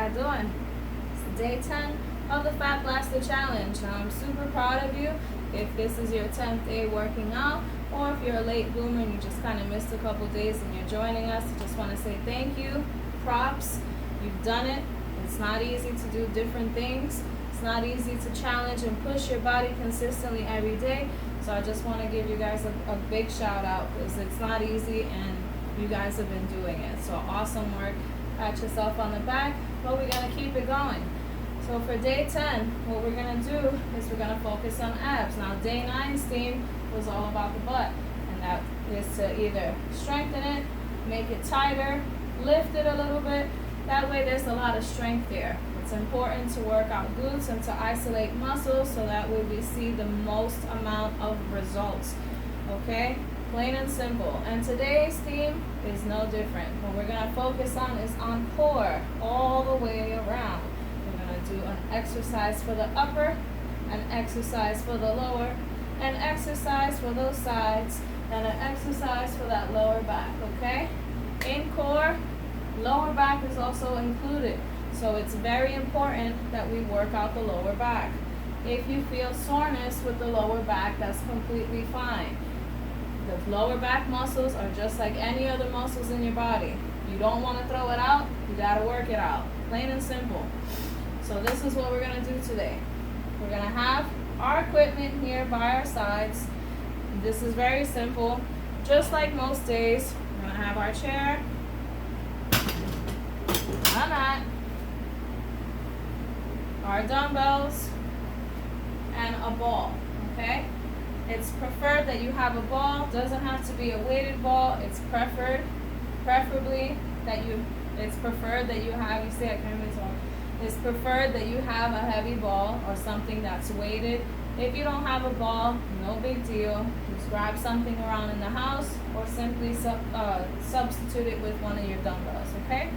y'all doing? It's day 10 of the Fat Blaster Challenge. Now, I'm super proud of you if this is your 10th day working out, or if you're a late bloomer and you just kind of missed a couple days and you're joining us. I just want to say thank you, props, you've done it. It's not easy to do different things. It's not easy to challenge and push your body consistently every day. So I just want to give you guys a big shout out, because it's not easy and you guys have been doing it. So awesome work. Pat yourself on the back, but we're going to keep it going. So for day 10, what we're going to do is we're going to focus on abs. Now, day 9's theme was all about the butt, and that is to either strengthen it, make it tighter, lift it a little bit. That way there's a lot of strength there. It's important to work out glutes and to isolate muscles, so that way we see the most amount of results. Okay? Plain and simple. And today's theme is no different. What we're going to focus on is on core all the way around. We're going to do an exercise for the upper, an exercise for the lower, an exercise for those sides, and an exercise for that lower back. Okay? In core, lower back is also included. So it's very important that we work out the lower back. If you feel soreness with the lower back, that's completely fine. The lower back muscles are just like any other muscles in your body. You don't want to throw it out, you got to work it out. Plain and simple. So this is what we're going to do today. We're going to have our equipment here by our sides. This is very simple. Just like most days, we're going to have our chair, a mat, our dumbbells, and a ball. Okay? It's preferred that you have a ball. Doesn't have to be a weighted ball. It's preferred that you have, you see I can't even talk. It's preferred that you have a heavy ball or something that's weighted. If you don't have a ball, no big deal. Just grab something around in the house, or simply substitute it with one of your dumbbells, okay?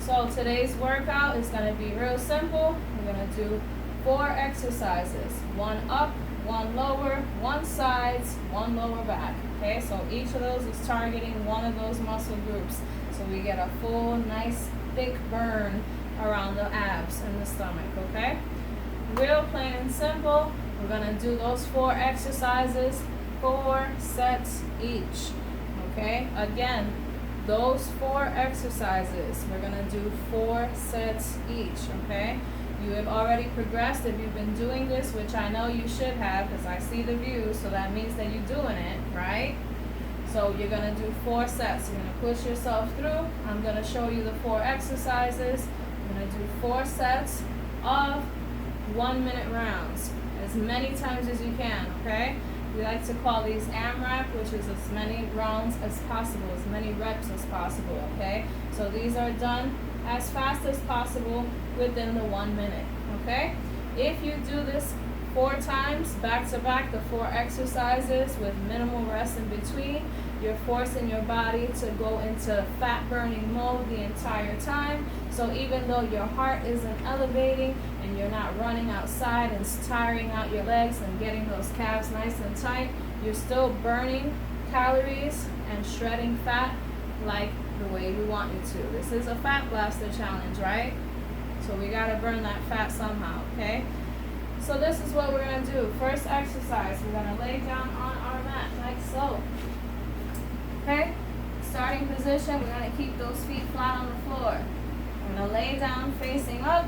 So today's workout is going to be real simple. We're going to do 4 exercises. 1 up, 1 lower, 1 sides, 1 lower back. Okay, so each of those is targeting one of those muscle groups. So we get a full, nice, thick burn around the abs and the stomach, okay? Real plain and simple. We're going to do those 4 exercises, 4 sets each. Okay, again, those 4 exercises, we're going to do 4 sets each, okay? You have already progressed if you've been doing this, which I know you should have, because I see the views, so that means that you're doing it, right? So you're going to do 4 sets. You're going to push yourself through. I'm going to show you the 4 exercises. You're going to do 4 sets of 1-minute rounds, as many times as you can, okay? We like to call these AMRAP, which is as many rounds as possible, as many reps as possible, okay? So these are done as fast as possible within the 1 minute, okay? If you do this 4 times back to back, the 4 exercises with minimal rest in between, you're forcing your body to go into fat burning mode the entire time. So even though your heart isn't elevating and you're not running outside and tiring out your legs and getting those calves nice and tight, you're still burning calories and shredding fat like the way we want you to. This is a Fat Blaster Challenge, right? So we gotta burn that fat somehow, okay? So this is what we're gonna do. First exercise, we're gonna lay down on our mat like so. Okay? Starting position, we're gonna keep those feet flat on the floor. We're gonna lay down facing up.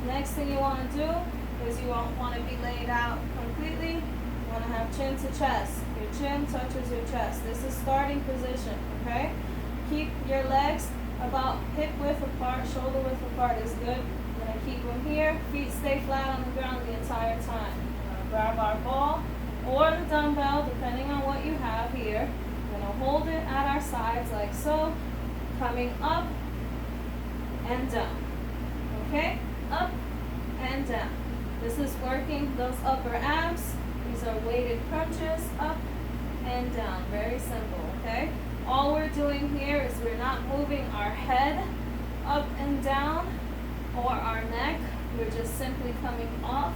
Next thing you wanna do is you won't wanna be laid out completely. You wanna have chin to chest. Your chin touches your chest. This is starting position, okay? Keep your legs about hip width apart, shoulder width apart is good. We're going to keep them here. Feet stay flat on the ground the entire time. We're going to grab our ball or the dumbbell, depending on what you have here. We're going to hold it at our sides like so, coming up and down. Okay? Up and down. This is working those upper abs. These are weighted crunches, up and down. Very simple, okay? All we're doing here is we're not moving our head up and down or our neck. We're just simply coming off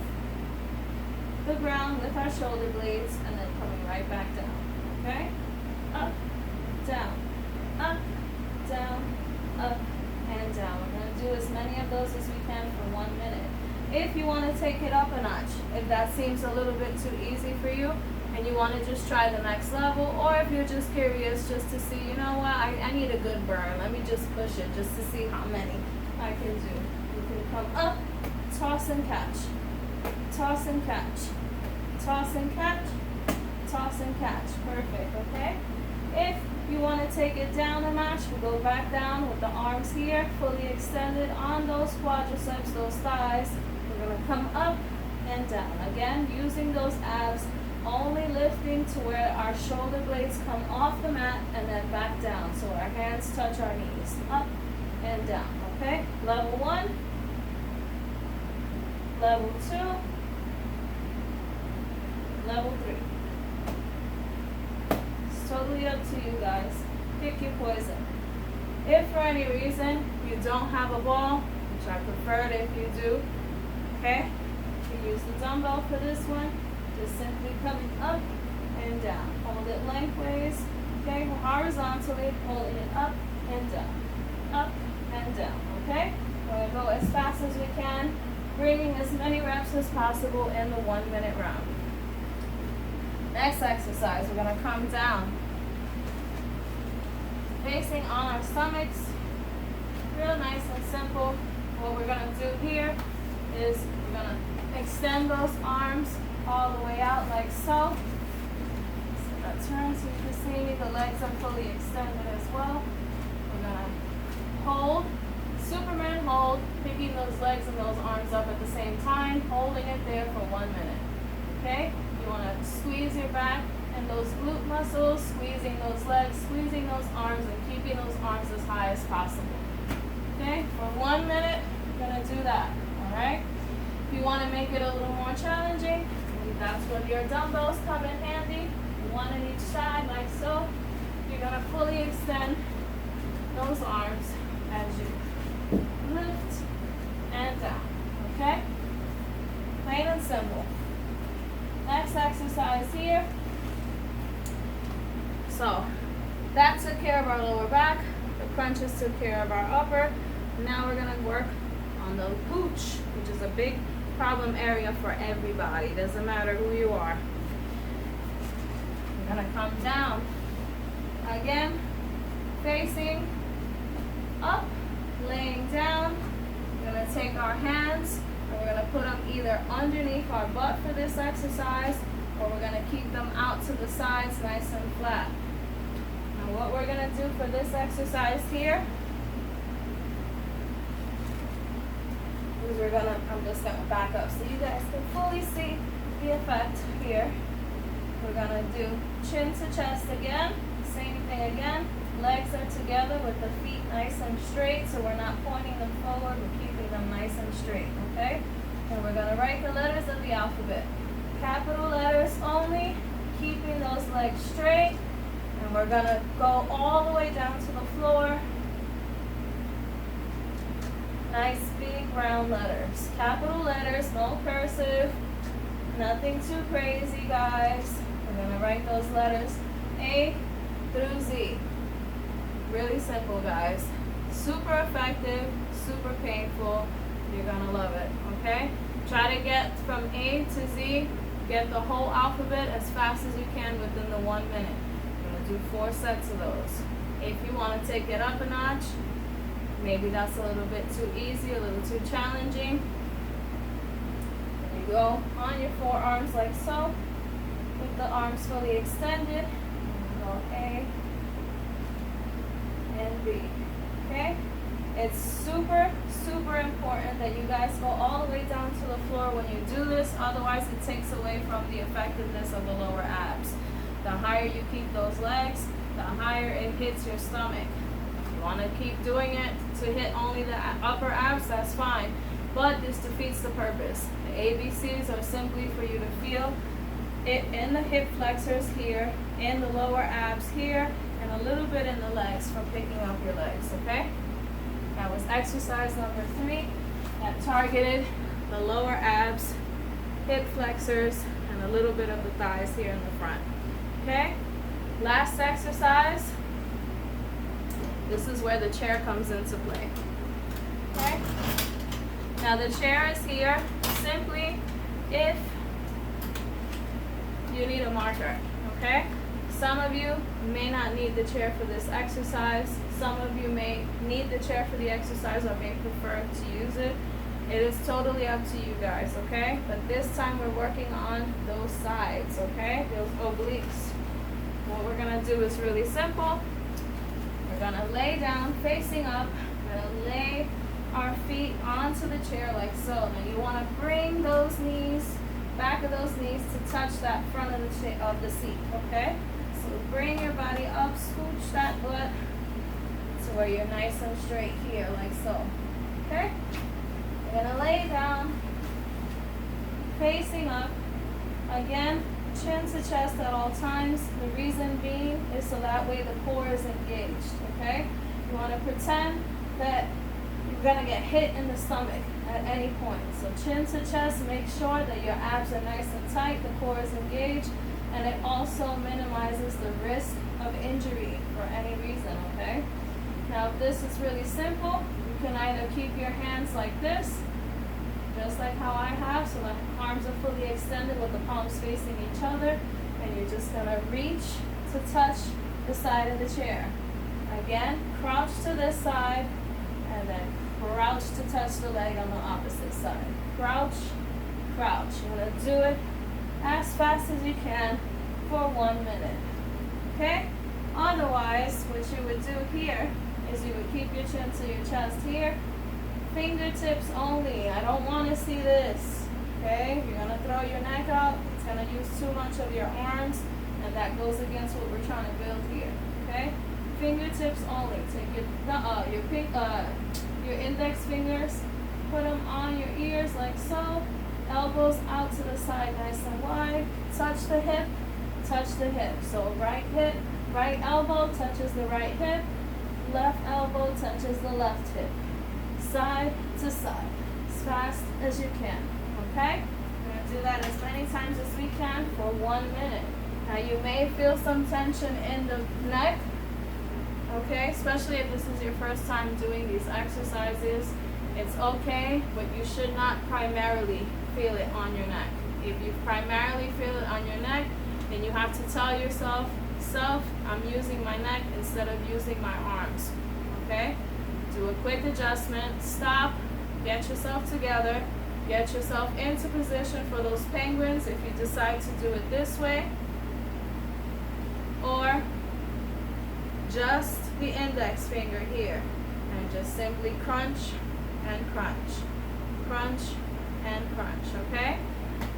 the ground with our shoulder blades and then coming right back down, okay? Up, down, up, down, up, and down. We're going to do as many of those If you want to take it up a notch, if that seems a little bit too easy for you and you want to just try the next level, or if you're just curious just to see, you know what, I need a good burn, let me just push it just to see how many I can do. You can come up, toss and catch, toss and catch, toss and catch, toss and catch. Perfect, okay? If you want to take it down a notch, we'll go back down with the arms here, fully extended on those quadriceps, those thighs. We're going to come up and down. Again, using those abs, only lifting to where our shoulder blades come off the mat and then back down. So our hands touch our knees. Up and down, okay? Level 1, level 2, level 3. It's totally up to you guys. Pick your poison. If for any reason you don't have a ball, which I prefer it if you do, okay? You use the dumbbell for this one. Just simply coming up and down. Hold it lengthways, okay? Horizontally, holding it up and down, okay? We're going to go as fast as we can, bringing as many reps as possible in the 1 minute round. Next exercise, we're going to come down, facing on our stomachs, real nice and simple. What we're going to do here is we're going to extend those arms all the way out like so. So that turns, you can see me, the legs are fully extended as well. We're going to hold, Superman hold, picking those legs and those arms up at the same time, holding it there for 1 minute. Okay? You want to squeeze your back and those glute muscles, squeezing those legs, squeezing those arms, and keeping those arms as high as possible. Okay? For 1 minute, you're going to do that. Alright? If you want to make it a little more challenging, that's where your dumbbells come in handy. One on each side, like so. You're going to fully extend those arms as you lift and down. Okay? Plain and simple. Next exercise here. So, that took care of our lower back. The crunches took care of our upper. Now we're going to work on the gooch, which is a big problem area for everybody. Doesn't matter who you are. We're going to come down. Again, facing up, laying down. We're going to take our hands and we're going to put them either underneath our butt for this exercise, or we're going to keep them out to the sides nice and flat. Now what we're going to do for this exercise here is I'm just going to back up so you guys can fully see the effect here. We're going to do chin to chest again, same thing again. Legs are together with the feet nice and straight, so we're not pointing them forward, we're keeping them nice and straight, okay? And we're going to write the letters of the alphabet. Capital letters only, keeping those legs straight, and we're going to go all the way down to the floor. Nice big round letters. Capital letters, no cursive, nothing too crazy, guys. We're going to write those letters A through Z. Really simple, guys. Super effective, super painful. You're gonna love it, okay? Try to get from A to Z, get the whole alphabet as fast as you can within the 1 minute. You're gonna do 4 sets of those. If you wanna take it up a notch, maybe that's a little bit too easy, a little too challenging. You go on your forearms like so, with the arms fully extended. And go A and B, okay? It's super, super important that you guys go all the way down to the floor when you do this, otherwise it takes away from the effectiveness of the lower abs. The higher you keep those legs, the higher it hits your stomach. If you want to keep doing it to hit only the upper abs, that's fine, but this defeats the purpose. The ABCs are simply for you to feel it in the hip flexors here, in the lower abs here, and a little bit in the legs from picking up your legs, okay? That was exercise number 3 that targeted the lower abs, hip flexors, and a little bit of the thighs here in the front, okay? Last exercise, this is where the chair comes into play, okay? Now the chair is here simply if you need a marker, okay? Some of you may not need the chair for this exercise. Some of you may need the chair for the exercise or may prefer to use it. It is totally up to you guys, okay? But this time we're working on those sides, okay? Those obliques. What we're gonna do is really simple. We're gonna lay down facing up. We're gonna lay our feet onto the chair like so. Now you wanna bring those knees, back of those knees to touch that front of the seat, okay? So bring your body up, scooch that butt to where you're nice and straight here, like so, okay? You're gonna lay down, facing up. Again, chin to chest at all times. The reason being is so that way the core is engaged, okay? You wanna pretend that you're gonna get hit in the stomach at any point. So chin to chest, make sure that your abs are nice and tight, the core is engaged, and it also minimizes the risk of injury for any reason, okay? Now, if this is really simple, you can either keep your hands like this, just like how I have, so the arms are fully extended with the palms facing each other, and you're just gonna reach to touch the side of the chair. Again, crouch to this side, and then crouch to touch the leg on the opposite side. Crouch, crouch. You're gonna do it as fast as you can for 1 minute, okay? Otherwise, what you would do here is you would keep your chin to your chest here, fingertips only. I don't want to see this, okay? You're going to throw your neck out. It's going to use too much of your arms, and that goes against what we're trying to build here, okay? Fingertips only. Take your index fingers, put them on your ears like so, elbows out to the side nice and wide, touch the hip, touch the hip. So right hip, right elbow touches the right hip, left elbow touches the left hip. Side to side, as fast as you can, okay? We're going to do that as many times as we can for 1 minute. Now you may feel some tension in the neck, okay? Especially if this is your first time doing these exercises. It's okay, but you should not primarily feel it on your neck. If you primarily feel it on your neck, then you have to tell yourself, I'm using my neck instead of using my arms, okay? Do a quick adjustment, stop, get yourself together, get yourself into position for those penguins if you decide to do it this way, or just the index finger here, and just simply crunch and crunch, crunch and crunch, okay?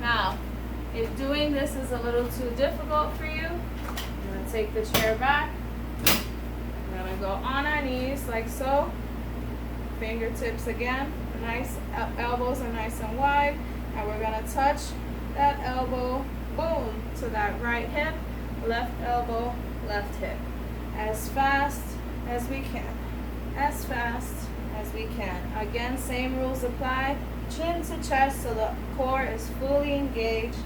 Now, if doing this is a little too difficult for you, we're going to take the chair back. We're going to go on our knees like so. Fingertips again, nice, elbows are nice and wide. And we're going to touch that elbow, boom, to that right hip, left elbow, left hip. As fast as we can. As fast as we can. Again, same rules apply. Chin to chest so the core is fully engaged,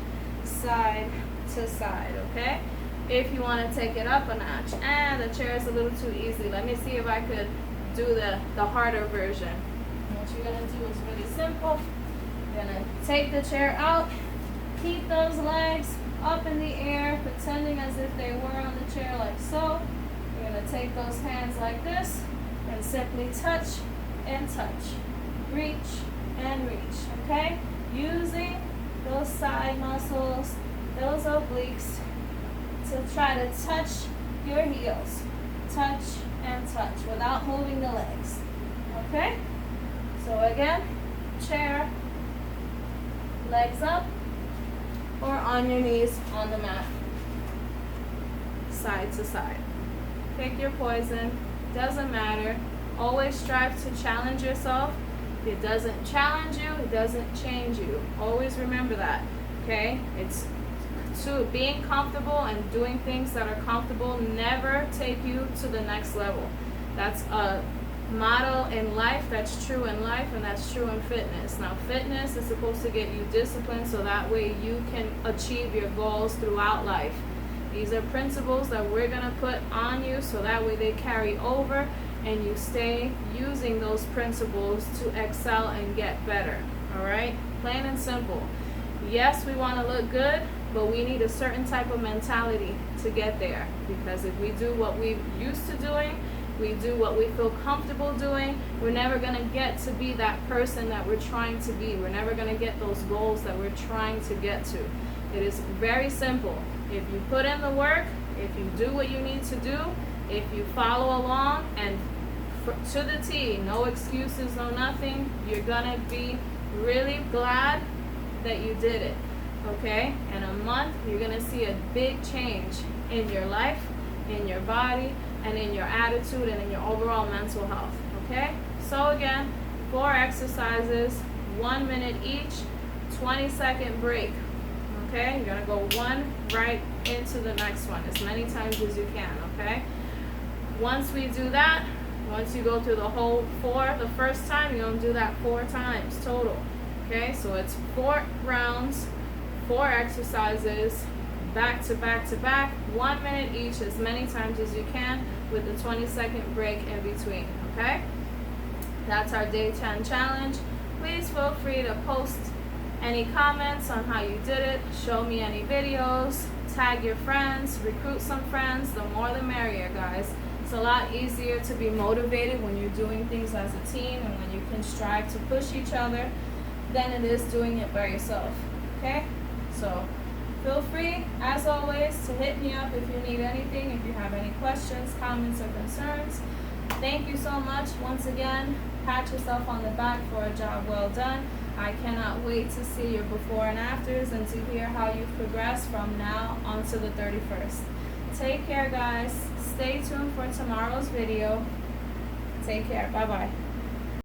side to side, okay? If you want to take it up a notch, and the chair is a little too easy, let me see if I could do the harder version. What you're going to do is really simple. You're going to take the chair out, keep those legs up in the air, pretending as if they were on the chair like so. You're going to take those hands like this, and simply touch and touch. Reach and reach, okay? Using those side muscles, those obliques, to try to touch your heels. Touch and touch without moving the legs, okay? So again, chair, legs up, or on your knees on the mat, side to side. Pick your poison, doesn't matter. Always strive to challenge yourself. If it doesn't challenge you, it doesn't change you. Always remember that, okay? It's to being comfortable and doing things that are comfortable never take you to the next level. That's a motto in life, that's true in life, and that's true in fitness. Now, fitness is supposed to get you disciplined so that way you can achieve your goals throughout life. These are principles that we're going to put on you so that way they carry over and you stay using those principles to excel and get better. All right, plain and simple. Yes, we want to look good, but we need a certain type of mentality to get there, because if we do what we're used to doing, we do what we feel comfortable doing, we're never going to get to be that person that we're trying to be. We're never going to get those goals that we're trying to get to. It is very simple. If you put in the work, if you do what you need to do, if you follow along and to the T, no excuses, no nothing, you're going to be really glad that you did it. Okay? In a month, you're going to see a big change in your life, in your body, and in your attitude, and in your overall mental health. Okay? So again, 4 exercises, 1 minute each, 20-second break. Okay? You're going to go one right into the next one as many times as you can. Okay? Once we do that, once you go through the whole 4 the first time, you're going to do that 4 times total. Okay? So it's 4 rounds, 4 exercises, back to back to back, 1 minute each, as many times as you can, with the 20-second break in between. Okay? That's our day 10 challenge. Please feel free to post any comments on how you did it, show me any videos, tag your friends, recruit some friends. The more the merrier, guys. It's a lot easier to be motivated when you're doing things as a team and when you can strive to push each other than it is doing it by yourself. Okay? So feel free, as always, to hit me up if you need anything, if you have any questions, comments, or concerns. Thank you so much. Once again, pat yourself on the back for a job well done. I cannot wait to see your before and afters and to hear how you've progressed from now onto the 31st. Take care, guys. Stay tuned for tomorrow's video. Take care. Bye-bye.